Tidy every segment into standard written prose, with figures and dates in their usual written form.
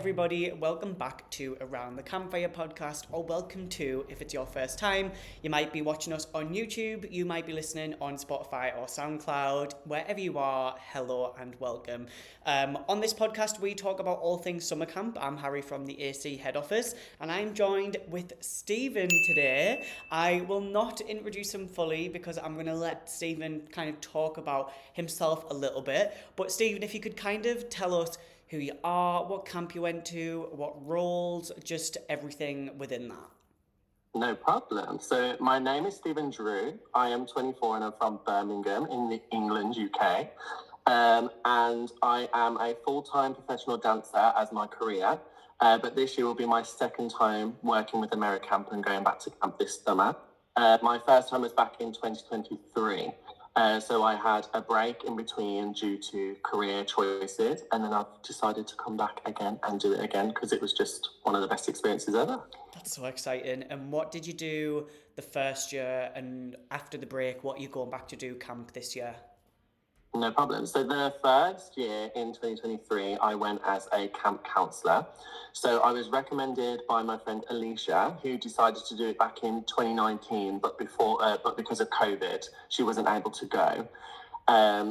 everybody, welcome back to Around the Campfire podcast, or welcome to, if it's your first time, you might be watching us on YouTube, you might be listening on Spotify or SoundCloud, wherever you are, hello and welcome. On this podcast, we talk about all things summer camp. I'm Harry from the AC head office, and I'm joined with Stephen today. I will not introduce him fully because I'm going to let Stephen kind of talk about himself a little bit, but Stephen, if you could kind of tell us who you are, what camp you went to, what roles, just everything within that. No problem. So my name is Stephen Drew. I am 24 and I'm from Birmingham in England, UK. And I am a full-time professional dancer as my career. But this year will be my second time working with AmeriCamp and going back to camp this summer. My first time was back in 2023. So I had a break in between due to career choices, and then I've decided to come back again and do it again because it was just one of the best experiences ever. That's so exciting. And what did you do the first year, and after the break, what are you going back to do camp this year? No problem. So the first year in 2023, I went as a camp counsellor. So I was recommended by my friend Alicia, who decided to do it back in 2019, but because of COVID, she wasn't able to go.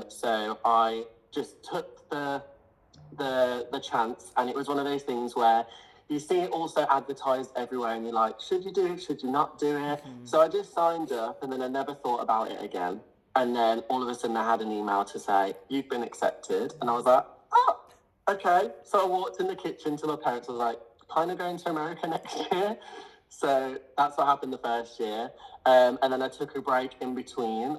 So I just took the chance, and it was one of those things where you see it also advertised everywhere, and you're like, should you do it? Should you not do it? Mm-hmm. So I just signed up, and then I never thought about it again. And then all of a sudden I had an email to say, you've been accepted. And I was like, oh, okay. So I walked in the kitchen to my parents. I was like, kind of going to America next year. So that's what happened the first year. And then I took a break in between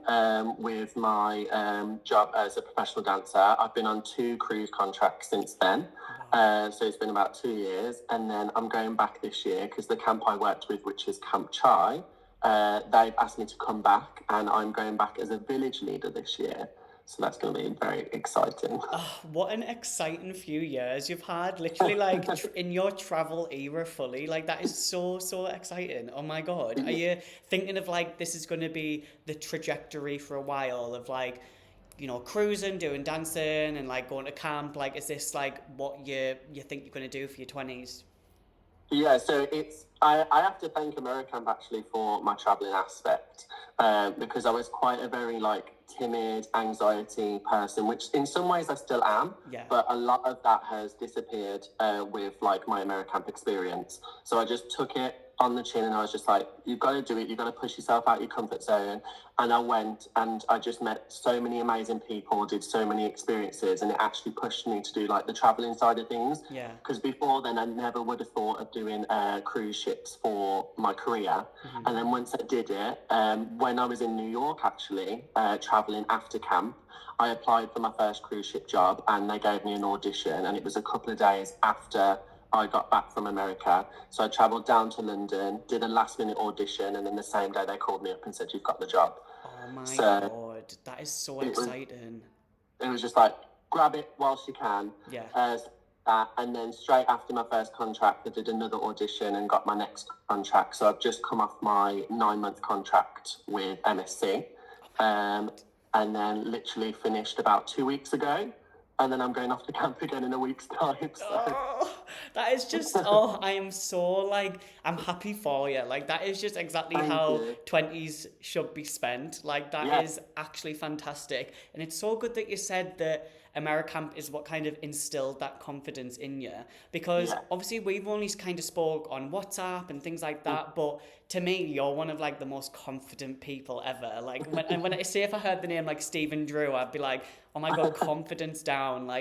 with my job as a professional dancer. I've been on 2 cruise contracts since then. So it's been about 2 years. And then I'm going back this year because the camp I worked with, which is Camp Chai, they've asked me to come back, and I'm going back as a village leader this year. So that's going to be very exciting. Oh, what an exciting few years you've had, literally, like, in your travel era fully. Like, that is so exciting. Oh, my God. Are you thinking of, like, this is going to be the trajectory for a while of, like, you know, cruising, doing dancing, and, like, going to camp? Like, is this, like, what you think you're going to do for your 20s? Yeah, so I have to thank AmeriCamp actually for my travelling aspect, because I was quite a very timid, anxiety person, which in some ways I still am, but a lot of that has disappeared with my AmeriCamp experience. So I just took it on the chin, and I was just like, you've got to do it, you've got to push yourself out your comfort zone. And I went, and I just met so many amazing people, did so many experiences, and it actually pushed me to do the traveling side of things. Yeah. Because before then I never would have thought of doing cruise ships for my career. Mm-hmm. And then once I did it, when I was in New York actually, traveling after camp, I applied for my first cruise ship job, and they gave me an audition, and it was a couple of days after I got back from America. So I travelled down to London, did a last minute audition, and then the same day they called me up and said, you've got the job. Oh my God, that is so exciting. It was just like, grab it whilst you can. Yeah. And then straight after my first contract, I did another audition and got my next contract. So I've just come off my 9-month contract with MSC. And then literally finished about 2 weeks ago. And then I'm going off to camp again in a week's time. So. Oh, that is just, I am so, I'm happy for you. That is just exactly how 20s should be spent. That is actually fantastic. And it's so good that you said that AmeriCamp is what kind of instilled that confidence in you. Because obviously we've only kind of spoke on WhatsApp and things like that, but to me, you're one of the most confident people ever. When I say, if I heard the name Stephen Drew, I'd be like, oh my God, confidence down.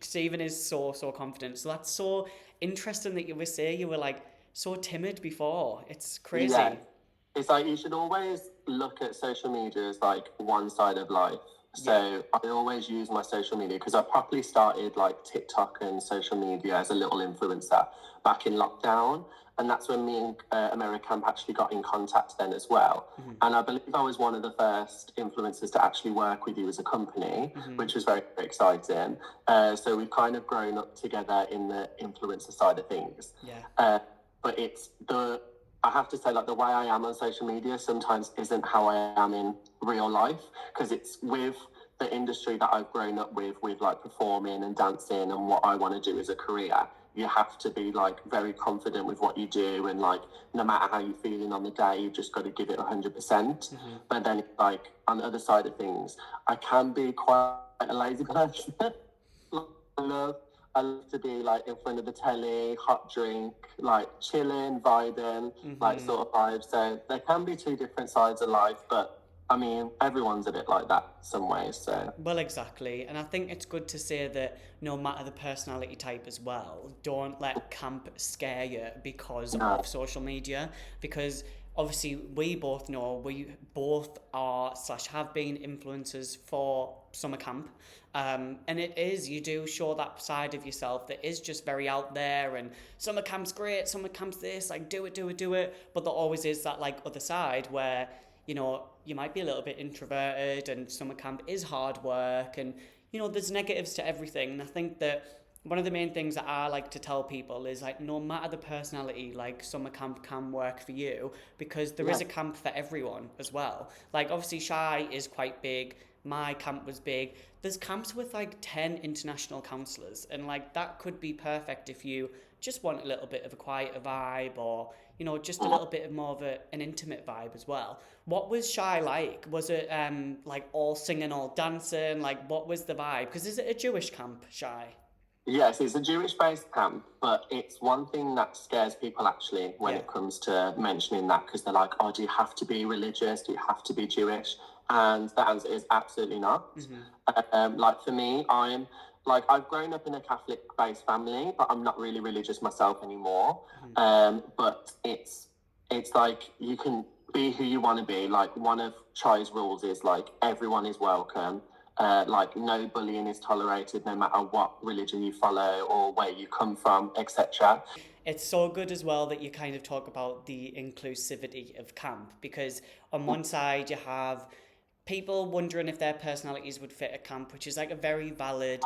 Stephen is so confident. So that's so interesting that you were saying you were so timid before. It's crazy. Yeah. It's you should always look at social media as one side of life. So I always use my social media, because I properly started TikTok and social media as a little influencer back in lockdown. And that's when me and AmeriCamp actually got in contact then as well. Mm-hmm. And I believe I was one of the first influencers to actually work with you as a company, which was very, very exciting. So we've kind of grown up together in the influencer side of things. Yeah. But I have to say, the way I am on social media sometimes isn't how I am in real life, because it's with the industry that I've grown up with performing and dancing and what I want to do as a career. you have to be like very confident with what you do, and like no matter how you're feeling on the day, you've just got to give it 100%. But then like on the other side of things, I can be quite a lazy person. I love to be like in front of the telly, hot drink, like chilling, vibing, like sort of vibe. So there can be two different sides of life, but I mean, everyone's a bit like that some ways. So Well, exactly. And I think it's good to say that no matter the personality type as well, don't let camp scare you because no, of social media. Because obviously, we both know we both are slash have been influencers for summer camp. And it is, you do show that side of yourself that is just very out there, and summer camp's great, summer camp's this, like do it, do it, do it. But there always is that like other side where, you know, you might be a little bit introverted and summer camp is hard work, and, you know, there's negatives to everything. And I think that one of the main things that I like to tell people is like, no matter the personality, like summer camp can work for you because there is a camp for everyone as well. Like obviously Shy is quite big. My camp was big. There's camps with like 10 international counsellors, and like that could be perfect if you just want a little bit of a quieter vibe, or, you know, just a little bit more of an intimate vibe as well. What was Shy like? Was it like all singing, all dancing? Like what was the vibe? Because is it a Jewish camp, Shy? yes, it's a Jewish-based camp, but it's one thing that scares people actually when Yeah. it comes to mentioning that, because they're like, "Oh, do you have to be religious? Do you have to be Jewish?" And the answer is absolutely not. Like for me, I've grown up in a Catholic-based family, but I'm not really religious myself anymore. But it's like you can be who you want to be. Like one of Chai's rules is like everyone is welcome. Like no bullying is tolerated, no matter what religion you follow or where you come from, etc. It's so good as well that you kind of talk about the inclusivity of camp, because on one side you have people wondering if their personalities would fit a camp, which is like a very valid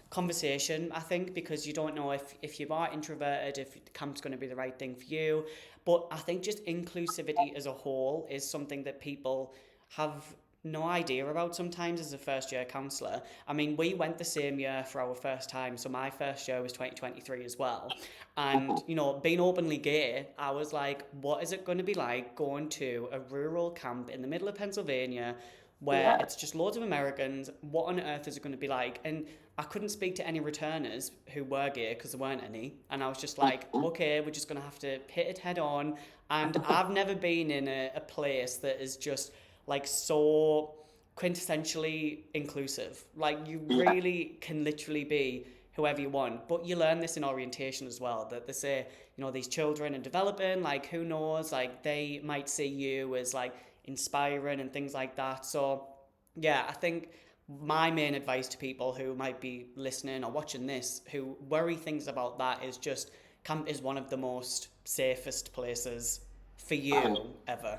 conversation, I think, because you don't know if you are introverted, if the camp's going to be the right thing for you. But I think just inclusivity as a whole is something that people have no idea about sometimes as a first year counsellor. I mean, we went the same year for our first time, so my first year was 2023 as well. And, you know, being openly gay, I was like, what is it going to be like going to a rural camp in the middle of Pennsylvania where it's just loads of Americans? What on earth is it going to be like? And I couldn't speak to any returners who were gay because there weren't any. And I was just like, okay, we're just going to have to hit it head on. And I've never been in a place that is just like so quintessentially inclusive. Like you really can literally be whoever you want. But you learn this in orientation as well, that they say, you know, these children are developing, like who knows, like they might see you as like inspiring and things like that. So yeah, I think my main advice to people who might be listening or watching this who worry things about that is just camp is one of the most safest places for you ever.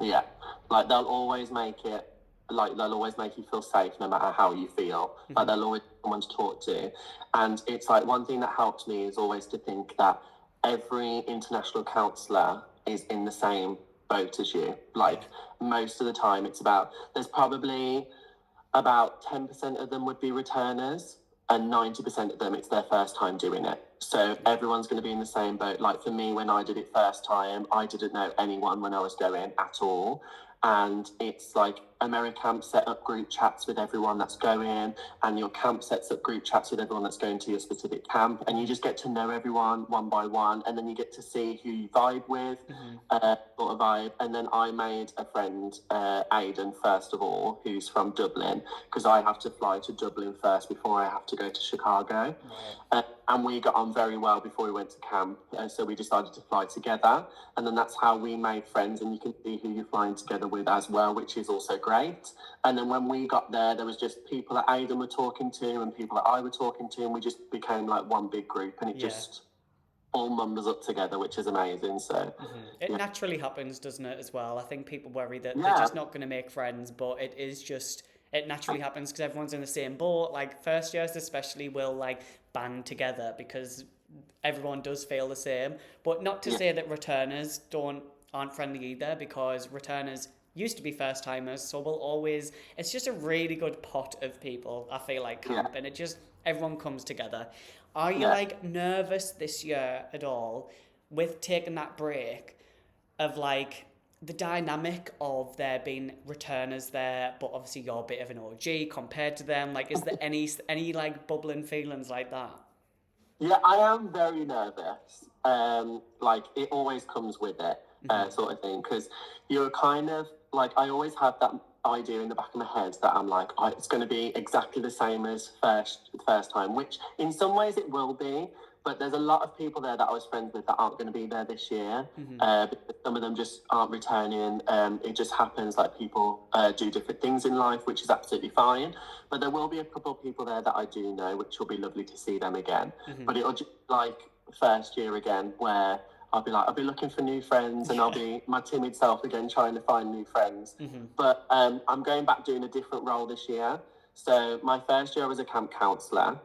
Yeah, like they'll always make you feel safe no matter how you feel. Like they'll always be someone to talk to. And it's like one thing that helps me is always to think that every international counsellor is in the same boat as you. Like most of the time there's probably about 10% of them would be returners, and 90% of them, it's their first time doing it. So everyone's going to be in the same boat. Like for me, when I did it first time, I didn't know anyone when I was going at all. And it's like AmeriCamp set up group chats with everyone that's going, and your camp sets up group chats with everyone that's going to your specific camp, and you just get to know everyone one by one, and then you get to see who you vibe with, sort of vibe. And then I made a friend, Aidan, first of all, who's from Dublin, because I have to fly to Dublin first before I have to go to Chicago. And we got on very well before we went to camp, and so we decided to fly together, and then that's how we made friends, and you can see who you're flying together with as well, which is also great. And then when we got there was just people that Aidan were talking to and people that I were talking to, and we just became like one big group, and it just all mumbles up together, which is amazing. So it naturally happens, doesn't it, as well? I think people worry that they're just not going to make friends, but it is just, it naturally happens because everyone's in the same boat. Like first years especially will like band together because everyone does feel the same. But not to say that returners aren't friendly either, because returners used to be first timers, so we'll always, it's just a really good pot of people, I feel like, camp, and it just everyone comes together. Are you Yeah. like nervous this year at all with taking that break of like the dynamic of there being returners there, but obviously you're a bit of an OG compared to them? Like, is there any like bubbling feelings like that? Yeah, I am very nervous. Like it always comes with it, sort of thing. Because you're kind of like I always have that idea in the back of my head that I'm like, it's going to be exactly the same as first time, which in some ways it will be. But there's a lot of people there that I was friends with that aren't going to be there this year. Because some of them just aren't returning. It just happens like people do different things in life, which is absolutely fine. But there will be a couple of people there that I do know, which will be lovely to see them again. But it'll just like first year again, where I'll be looking for new friends, and I'll be my timid self again, trying to find new friends. But I'm going back doing a different role this year. So my first year I was a camp counsellor.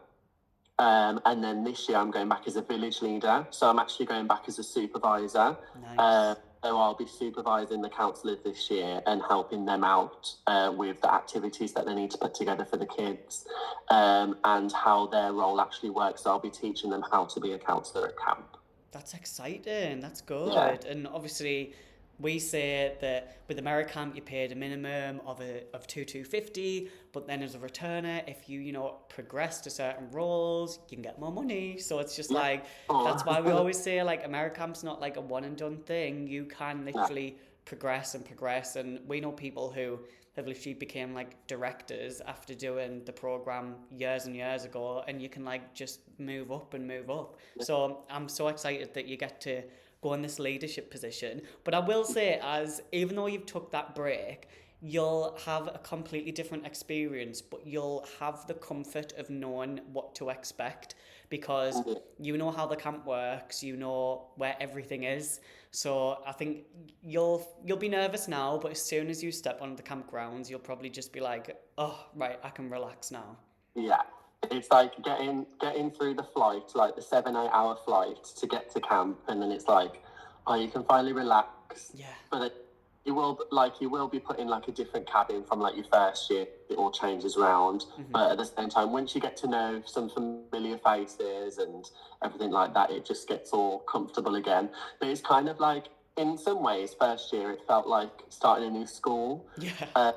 And then this year I'm going back as a village leader. So I'm actually going back as a supervisor. Nice. So I'll be supervising the counsellors this year and helping them out with the activities that they need to put together for the kids, and how their role actually works. So I'll be teaching them how to be a counsellor at camp. That's exciting. That's Yeah. good. And obviously, we say that with AmeriCamp you paid a minimum of 250, but then as a returner, if you progress to certain roles, you can get more money. So it's just Yeah. like that's why we always say like AmeriCamp's not like a one and done thing. You can literally progress and progress, and we know people who have literally became like directors after doing the program years and years ago, and you can like just move up and move up. So I'm so excited that you get to go in this leadership position. But I will say, as even though you've took that break, you'll have a completely different experience, but you'll have the comfort of knowing what to expect because you know how the camp works, you know where everything is. So I think you'll be nervous now, but as soon as you step on the campgrounds, you'll probably just be like, oh right, I can relax now. Yeah. It's like getting through the flight, like the 7 8 hour flight to get to camp, and then it's like, oh, you can finally relax. Yeah. But you will be put in like a different cabin from like your first year. It all changes around. But at the same time, once you get to know some familiar faces and everything like that, it just gets all comfortable again. But it's kind of like, in some ways, first year it felt like starting a new school. Yeah.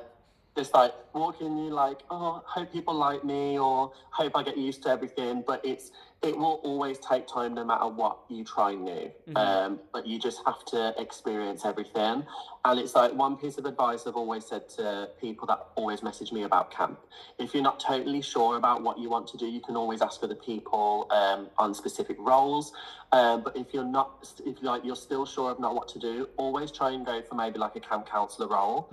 Just like walking in, you like, oh, hope people like me, or hope I get used to everything. But it will always take time, no matter what you try new. But you just have to experience everything. And it's like one piece of advice I've always said to people that always message me about camp: if you're not totally sure about what you want to do, you can always ask other people on specific roles. But if you're still sure of not what to do, always try and go for maybe like a camp counsellor role.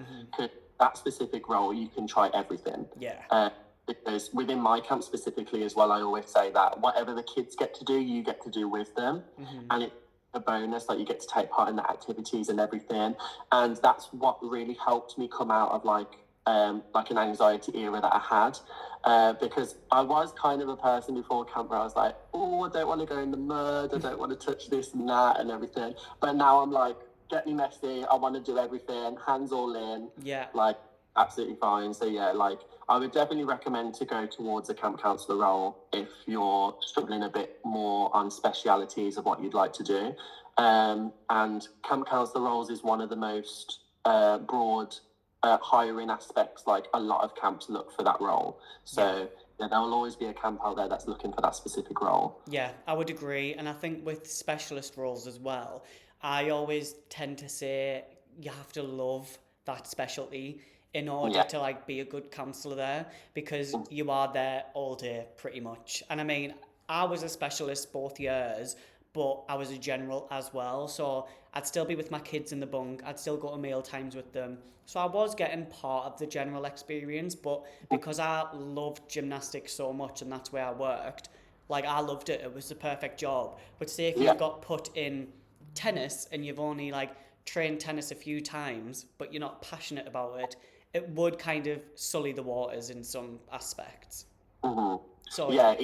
That specific role, you can try everything. Yeah. Because within my camp specifically as well, I always say that whatever the kids get to do, you get to do with them. And it's a bonus that you get to take part in the activities and everything. And that's what really helped me come out of like an anxiety era that I had. Because I was kind of a person before camp where I was like, oh, I don't want to go in the mud, I don't want to touch this and that and everything. But now I'm like, get me messy, I want to do everything, hands all in. Yeah. Like, absolutely fine. So yeah, like I would definitely recommend to go towards a camp counsellor role if you're struggling a bit more on specialities of what you'd like to do. And camp counsellor roles is one of the most broad hiring aspects. Like a lot of camps look for that role. So yeah, there will always be a camp out there that's looking for that specific role. Yeah, I would agree. And I think with specialist roles as well, I always tend to say you have to love that specialty in order to like be a good counsellor there, because you are there all day pretty much. And I mean, I was a specialist both years, but I was a general as well. So I'd still be with my kids in the bunk. I'd still go to meal times with them. So I was getting part of the general experience, but because I loved gymnastics so much and that's where I worked, like I loved it. It was the perfect job. But say if you've got put in tennis and you've only like trained tennis a few times, but you're not passionate about it, it would kind of sully the waters in some aspects. So yeah,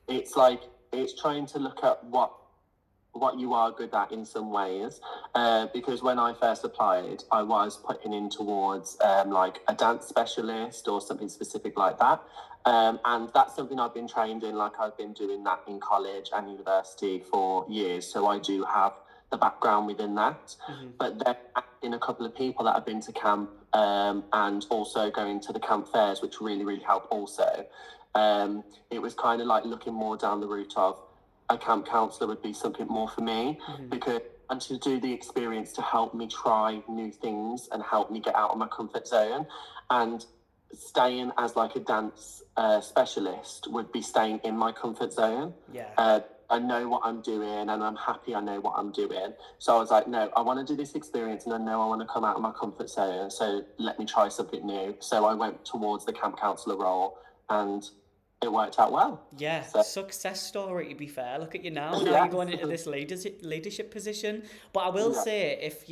it's like it's trying to look at what what you are good at in some ways. Because when I first applied, I was putting in towards like a dance specialist or something specific like that. And that's something I've been trained in. Like I've been doing that in college and university for years. So I do have the background within that. But then in a couple of people that have been to camp and also going to the camp fairs, which really, really helped also. It was kind of like looking more down the route of a camp counsellor would be something more for me because and to do the experience to help me try new things and help me get out of my comfort zone. And staying as like a dance specialist would be staying in my comfort zone. I know what I'm doing and I'm happy I know what I'm doing. So I was like, no, I want to do this experience and I know I want to come out of my comfort zone. So let me try something new. So I went towards the camp counsellor role and it worked out well. Yeah, success story to be fair. Look at you now. Now you're going into this leadership position. But I will say, if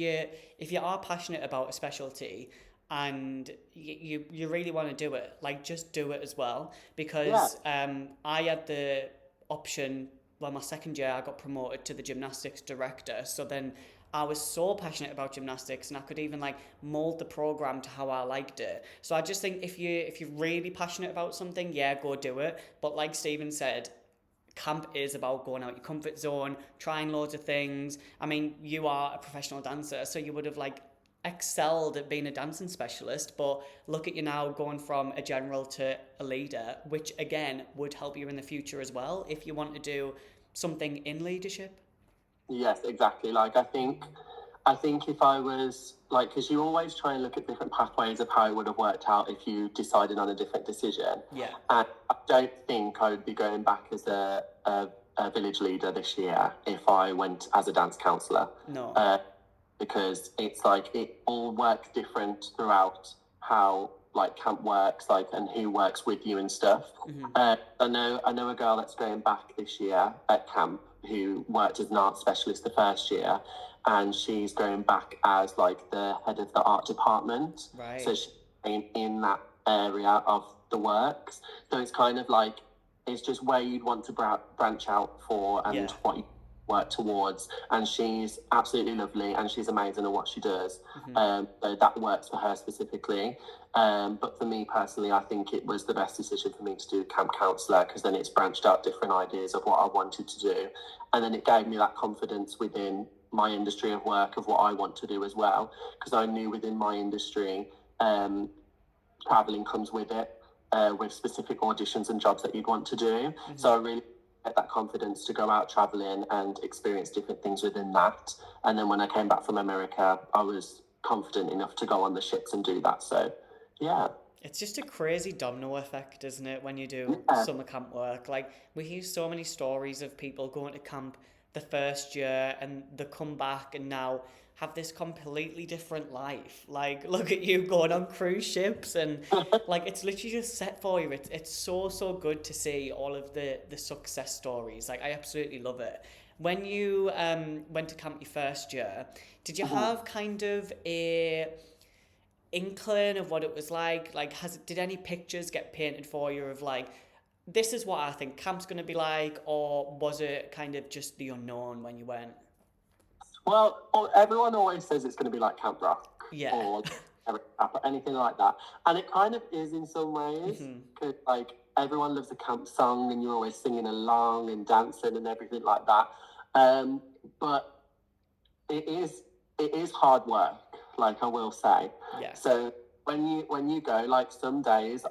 you are passionate about a specialty and you really want to do it, like just do it as well. Because I had the option. Well, my second year I got promoted to the gymnastics director. So then I was so passionate about gymnastics and I could even like mold the program to how I liked it. So I just think if you're really passionate about something, yeah, go do it. But like Stephen said, camp is about going out your comfort zone, trying loads of things. I mean, you are a professional dancer, so you would have like excelled at being a dancing specialist, but look at you now going from a general to a leader, which again would help you in the future as well if you want to do something in leadership. Yes, exactly. Like I think if I was like, because you always try and look at different pathways of how it would have worked out if you decided on a different decision. And I don't think I would be going back as a village leader this year if I went as a dance counsellor. No. Because it's like it all works different throughout how like camp works, like and who works with you and stuff. I know a girl that's going back this year at camp who worked as an art specialist the first year, and she's going back as like the head of the art department. Right. So she's in that area of the works. So it's kind of like it's just where you'd want to branch out for and what you work towards. And she's absolutely lovely and she's amazing at what she does. So that works for her specifically. But for me personally, I think it was the best decision for me to do camp counsellor, because then it's branched out different ideas of what I wanted to do. And then it gave me that confidence within my industry of work of what I want to do as well. Because I knew within my industry, travelling comes with it, with specific auditions and jobs that you'd want to do. So I really get that confidence to go out travelling and experience different things within that. And then when I came back from America, I was confident enough to go on the ships and do that. So yeah. It's just a crazy domino effect, isn't it, when you do summer camp work? Like, we hear so many stories of people going to camp the first year and they come back and now have this completely different life. Like, look at you going on cruise ships and like it's literally just set for you. It's so good to see all of the success stories. Like, I absolutely love it. When you went to camp your first year, did you have kind of a inkling of what it was like? Like, did any pictures get painted for you of like, this is what I think camp's going to be like, or was it kind of just the unknown when you went? Well, everyone always says it's going to be like Camp Rock or anything like that. And it kind of is in some ways, because like everyone loves a camp song and you're always singing along and dancing and everything like that. But it is hard work, like I will say. So when you go, like some days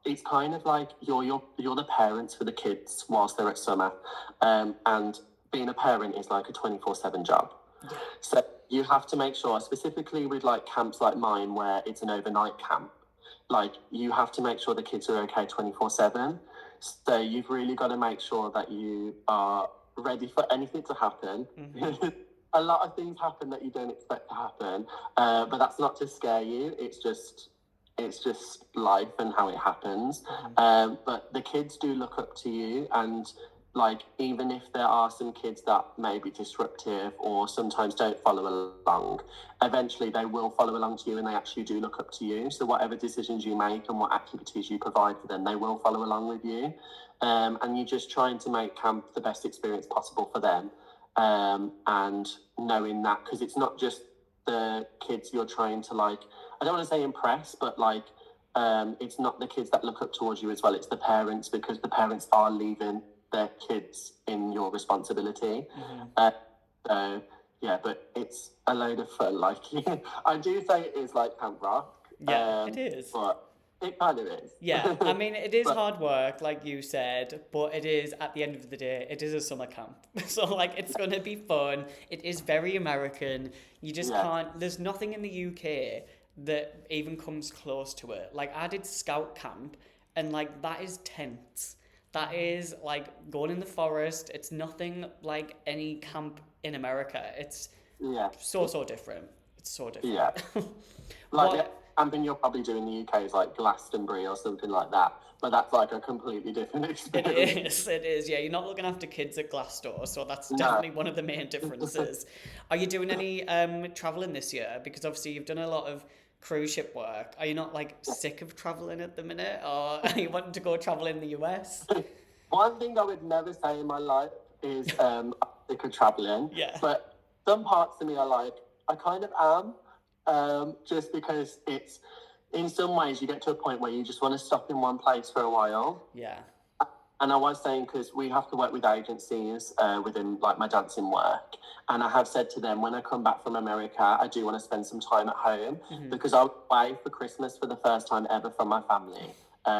it's kind of like you're the parents for the kids whilst they're at summer, and being a parent is like a 24/7 job. So you have to make sure, specifically with like camps like mine where it's an overnight camp, like you have to make sure the kids are okay 24/7. So you've really got to make sure that you are ready for anything to happen. A lot of things happen that you don't expect to happen, but that's not to scare you. It's just life and how it happens. But the kids do look up to you, and like even if there are some kids that may be disruptive or sometimes don't follow along, eventually they will follow along to you and they actually do look up to you. So whatever decisions you make and what activities you provide for them, they will follow along with you. And you're just trying to make camp the best experience possible for them. and knowing that, because it's not just the kids you're trying to, like, I don't want to say impress, but like, it's not the kids that look up towards you as well, it's the parents, because the parents are leaving their kids in your responsibility. So yeah, but it's a load of fun. Like, I do say it is like Camp Rock. Yeah, it is. But it kind of is. Yeah, I mean, it is But- hard work, like you said, but it is, at the end of the day, it is a summer camp. So, like, it's going to be fun. It is very American. You just can't, there's nothing in the UK that even comes close to it. Like, I did scout camp, and, like, that is tense. That is, like, going in the forest. It's nothing like any camp in America. It's so different. It's so different. Yeah. Like, the camping you're probably doing in the UK is like Glastonbury or something like that. But that's like a completely different experience. It is. Yeah, you're not looking after kids at Glassdoor, so that's definitely one of the main differences. Are you doing any travelling this year? Because obviously you've done a lot of cruise ship work. Are you not like sick of travelling at the minute, or are you wanting to go travel in the US? One thing I would never say in my life is I'm sick of travelling. Yeah. But some parts of me are like, I kind of am, just because it's, in some ways you get to a point where you just want to stop in one place for a while. Yeah. And I was saying, because we have to work with agencies within like my dancing work, and I have said to them, when I come back from America, I do want to spend some time at home, because I was away for Christmas for the first time ever from my family.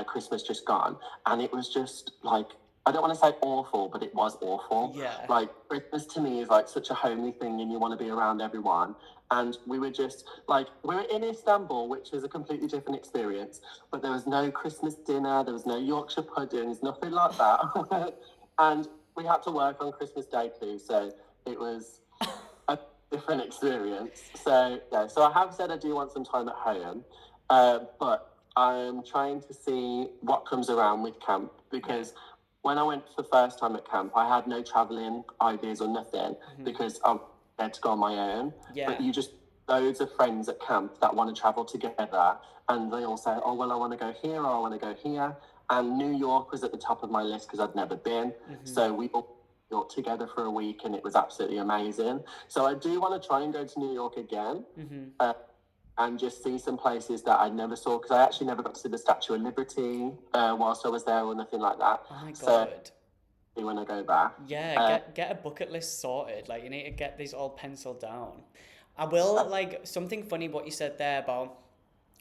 Christmas just gone, and it was just like, I don't want to say awful, but it was awful. Yeah. Like, Christmas to me is like such a homely thing, and you want to be around everyone. And we were just like, we were in Istanbul, which is a completely different experience, but there was no Christmas dinner, there was no Yorkshire puddings, nothing like that. And we had to work on Christmas Day too, so it was a different experience. So yeah, so I have said I do want some time at home, but I'm trying to see what comes around with camp, because when I went for the first time at camp, I had no travelling ideas or nothing, because I had to go on my own. Yeah. But you just, loads of friends at camp that want to travel together, and they all say, oh, well, I want to go here, or I want to go here. And New York was at the top of my list because I'd never been. So we all got together for a week, and it was absolutely amazing. So I do want to try and go to New York again. And just see some places that I never saw, because I actually never got to see the Statue of Liberty whilst I was there, or nothing like that. Oh my God. So when I go back. Yeah, get a bucket list sorted. Like, you need to get these all penciled down. I will, like, something funny what you said there about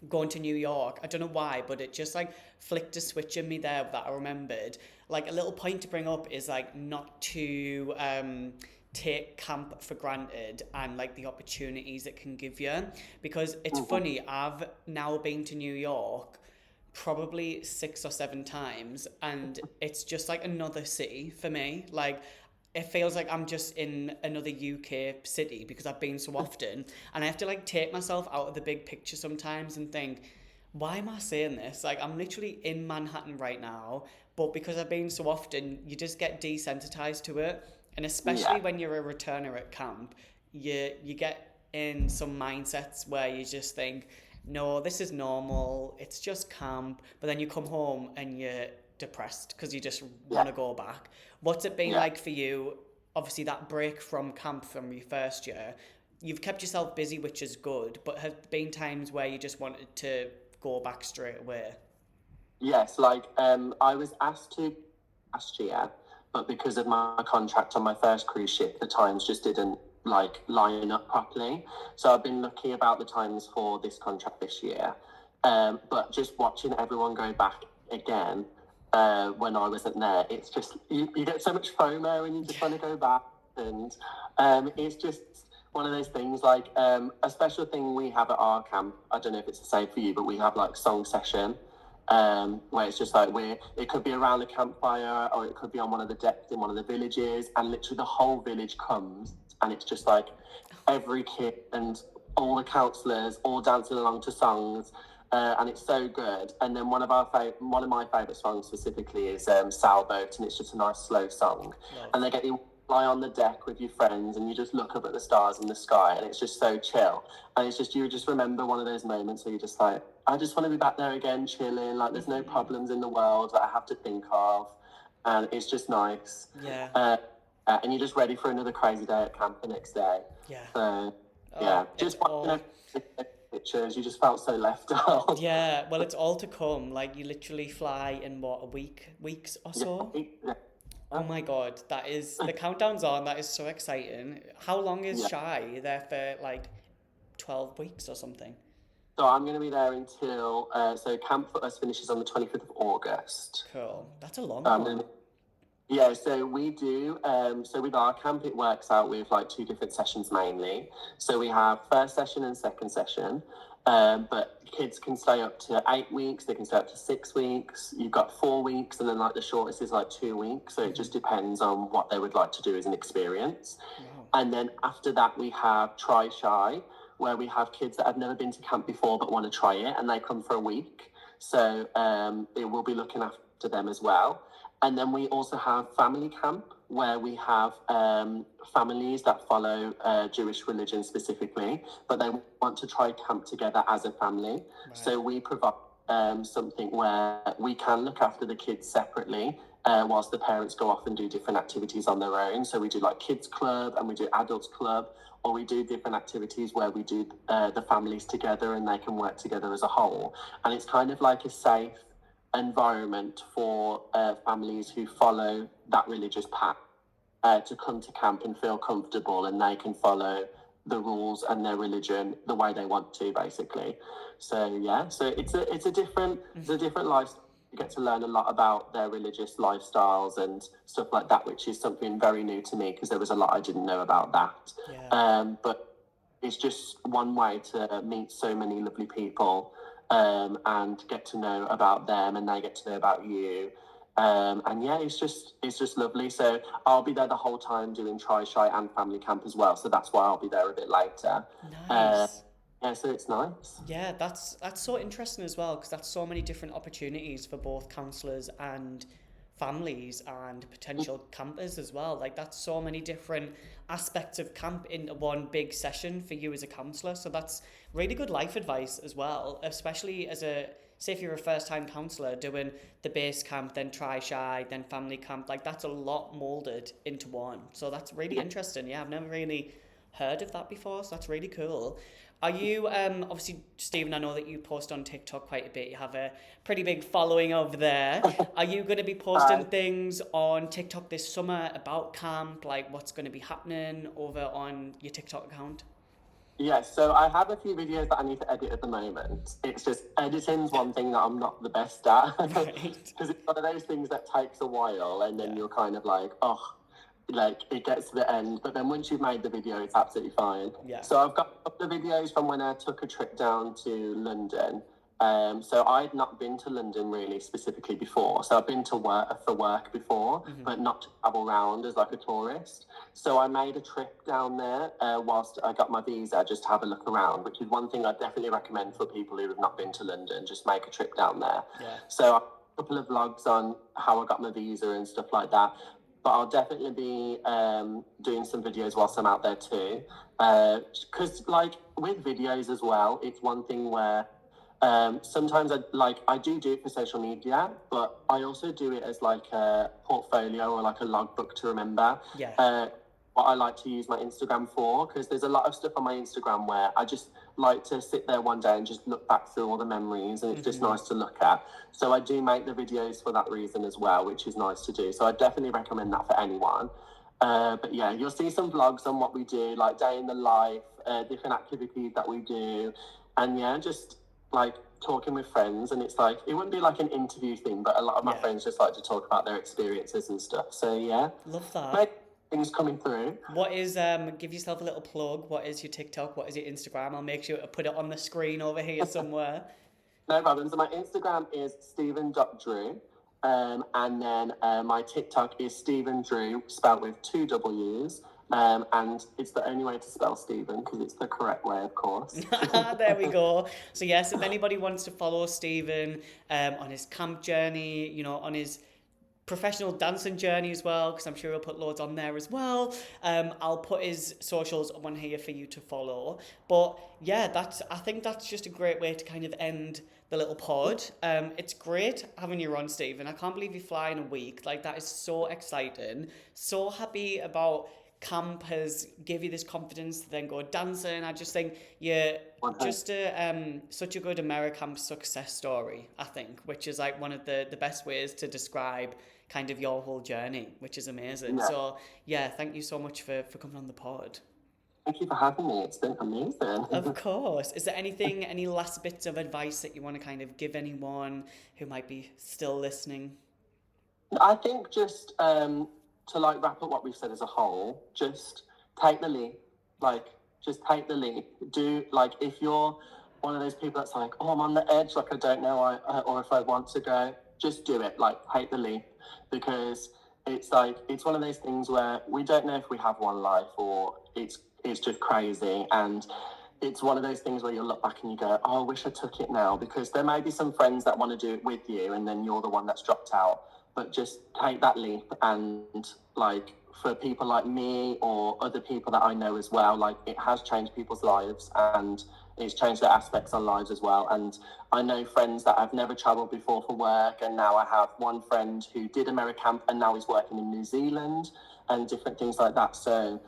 going to New York. I don't know why, but it just like flicked a switch in me there that I remembered. Like, a little point to bring up is like not to take camp for granted, and like the opportunities it can give you, because it's funny, I've now been to New York probably 6 or 7 times, and it's just like another city for me. Like, it feels like I'm just in another UK city because I've been so often, and I have to like take myself out of the big picture sometimes and think, why am I saying this? Like, I'm literally in Manhattan right now, but because I've been so often, you just get desensitized to it. And especially when you're a returner at camp, you get in some mindsets where you just think, no, this is normal, it's just camp. But then you come home and you're depressed because you just want to go back. What's it been like for you? Obviously, that break from camp from your first year, you've kept yourself busy, which is good, but have there been times where you just wanted to go back straight away? Yes, like I was asked to last year, but because of my contract on my first cruise ship, the times just didn't like line up properly. So I've been lucky about the times for this contract this year. But just watching everyone go back again when I wasn't there, it's just, you get so much FOMO and you just want to go back. And it's just one of those things, like a special thing we have at our camp, I don't know if it's the same for you, but we have like song session. Where it's just like it could be around a campfire, or it could be on one of the decks in one of the villages, and literally the whole village comes, and it's just like every kid and all the counsellors all dancing along to songs, and it's so good. And then one of my favourite songs specifically is Sailboat, and it's just a nice slow song. Love. And they get you lie on the deck with your friends, and you just look up at the stars in the sky, and it's just so chill. And it's just, you just remember one of those moments where you're just like, I just want to be back there again, chilling, like there's no problems in the world that I have to think of, and it's just nice. Yeah. and you're just ready for another crazy day at camp the next day. Yeah. So yeah, Oh, it's just all. watching pictures, you just felt so left out. Yeah, well, it's all to come. Like, you literally fly in what, a weeks or so? Yeah, Oh my God, that is the countdown's on. That is so exciting. How long is yeah. Shy? You there for like 12 weeks or something? So I'm going to be there until so camp for us finishes on the 25th of August. Cool. That's a long Um, one. yeah, so we do. So with our camp, it works out with like two different sessions mainly. So we have first session and second session. But kids can stay up to 8 weeks. They can stay up to 6 weeks. You've got 4 weeks, and then like the shortest is like 2 weeks. So it just depends on what they would like to do as an experience. Wow. And then after that, we have Try Shy, where we have kids that have never been to camp before but want to try it, and they come for a week. So it will be looking after them as well. And then we also have family camp, where we have families that follow Jewish religion specifically, but they want to try camp together as a family. Right. So we provide something where we can look after the kids separately, whilst the parents go off and do different activities on their own. So we do like kids club and we do adults club, or we do different activities where we do the families together and they can work together as a whole. And it's kind of like a safe environment for families who follow that religious path to come to camp and feel comfortable, and they can follow the rules and their religion the way they want to, basically. So yeah, so it's a different lifestyle. You get to learn a lot about their religious lifestyles and stuff like that, which is something very new to me because there was a lot I didn't know about that. Yeah. But it's just one way to meet so many lovely people and get to know about them, and they get to know about you. And yeah, it's just lovely. So I'll be there the whole time doing Try Shy and family camp as well. So that's why I'll be there a bit later. Nice. Yeah, so it's nice. Yeah, that's so interesting as well, because that's so many different opportunities for both counsellors and families and potential campers as well. Like, that's so many different aspects of camp in one big session for you as a counsellor. So that's really good life advice as well, especially as a, say if you're a first time counsellor doing the base camp, then Try Shy, then family camp. Like, that's a lot molded into one. So that's really interesting. Yeah, I've never really heard of that before, so that's really cool. Are you, obviously, Stephen, I know that you post on TikTok quite a bit. You have a pretty big following over there. Are you going to be posting things on TikTok this summer about camp? Like, what's going to be happening over on your TikTok account? Yes, so I have a few videos that I need to edit at the moment. It's just editing's one thing that I'm not the best at. Right. Because it's one of those things that takes a while, and then you're kind of like, oh, like it gets to the end, but then once you've made the video, it's absolutely fine. Yeah. So I've got a couple of videos from when I took a trip down to London. So I'd not been to London really specifically before. So I've been to work for work before, but not to travel around as like a tourist. So I made a trip down there whilst I got my visa, just to have a look around, which is one thing I definitely recommend for people who have not been to London. Just make a trip down there. Yeah. So I have a couple of vlogs on how I got my visa and stuff like that. But I'll definitely be doing some videos whilst I'm out there too. Because like with videos as well, it's one thing where sometimes I do it for social media, but I also do it as like a portfolio or like a logbook to remember. Yeah. What I like to use my Instagram for, because there's a lot of stuff on my Instagram where I just like to sit there one day and just look back through all the memories, and it's just nice to look at. So I do make the videos for that reason as well, which is nice to do. So I definitely recommend that for anyone. But yeah, you'll see some vlogs on what we do, like day in the life, different activities that we do, and yeah, just like talking with friends. And it's like, it wouldn't be like an interview thing, but a lot of my friends just like to talk about their experiences and stuff. So yeah, love that. maybe things coming through. What is, give yourself a little plug. What is your TikTok? What is your Instagram? I'll make sure to put it on the screen over here somewhere. No problem. So my Instagram is Stephen.Drew. And then my TikTok is Stephen Drew, spelled with 2 W's. And it's the only way to spell Stephen, because it's the correct way, of course. There we go. So yes, if anybody wants to follow Stephen on his camp journey, you know, on his professional dancing journey as well, because I'm sure he'll put loads on there as well. I'll put his socials on here for you to follow. But yeah, I think that's just a great way to kind of end the little pod. It's great having you on, Stephen. I can't believe you fly in a week. Like, that is so exciting. So happy about camp has give you this confidence to then go dancing. I just think you're just such a good AmeriCamp success story, I think, which is like one of the best ways to describe kind of your whole journey, which is amazing. Yeah. So yeah, thank you so much for coming on the pod. Thank you for having me. It's been amazing. Of course. Is there any last bits of advice that you want to kind of give anyone who might be still listening? I think just to like wrap up what we've said as a whole, just take the leap. Like, just take the leap. Do, like, if you're one of those people that's like, oh, I'm on the edge, like I don't know, or if I want to go, just do it. Like, take the leap, because it's like, it's one of those things where we don't know if we have one life, or it's just crazy. And it's one of those things where you look back and you go, oh, I wish I took it now, because there may be some friends that want to do it with you, and then you're the one that's dropped out. But just take that leap. And like, for people like me or other people that I know as well, like, it has changed people's lives, and it's changed their aspects on lives as well. And I know friends that I've never travelled before for work, and now I have one friend who did AmeriCamp and now he's working in New Zealand and different things like that. So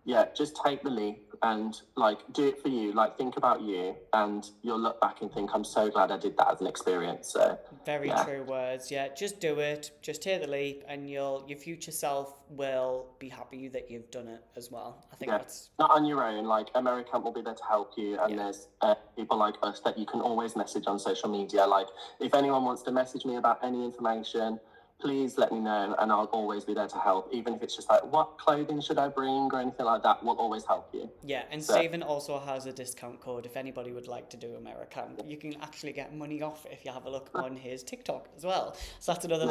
yeah, just take the leap and like, do it for you. Like, think about you, and you'll look back and think, I'm so glad I did that as an experience. So very true words. Yeah, just do it. Just take the leap, and your future self will be happy that you've done it as well. I think that's not on your own. Like, AmeriCamp will be there to help you, and there's people like us that you can always message on social media. Like, if anyone wants to message me about any information, please let me know, and I'll always be there to help. Even if it's just like, what clothing should I bring or anything like that, we'll always help you. Yeah, and Stephen also has a discount code if anybody would like to do AmeriCamp. You can actually get money off if you have a look on his TikTok as well. So that's another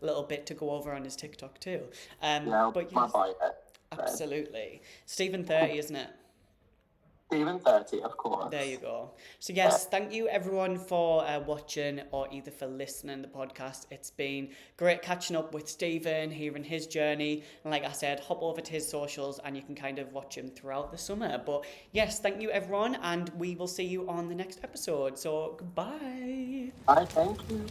little bit to go over on his TikTok too. But yes, absolutely. Stephen 30, isn't it? Stephen 30, of course. There you go. So yes, thank you everyone for watching, or either for listening to the podcast. It's been great catching up with Stephen, hearing his journey. And like I said, hop over to his socials and you can kind of watch him throughout the summer. But yes, thank you everyone, and we will see you on the next episode. So goodbye. Bye, thank you.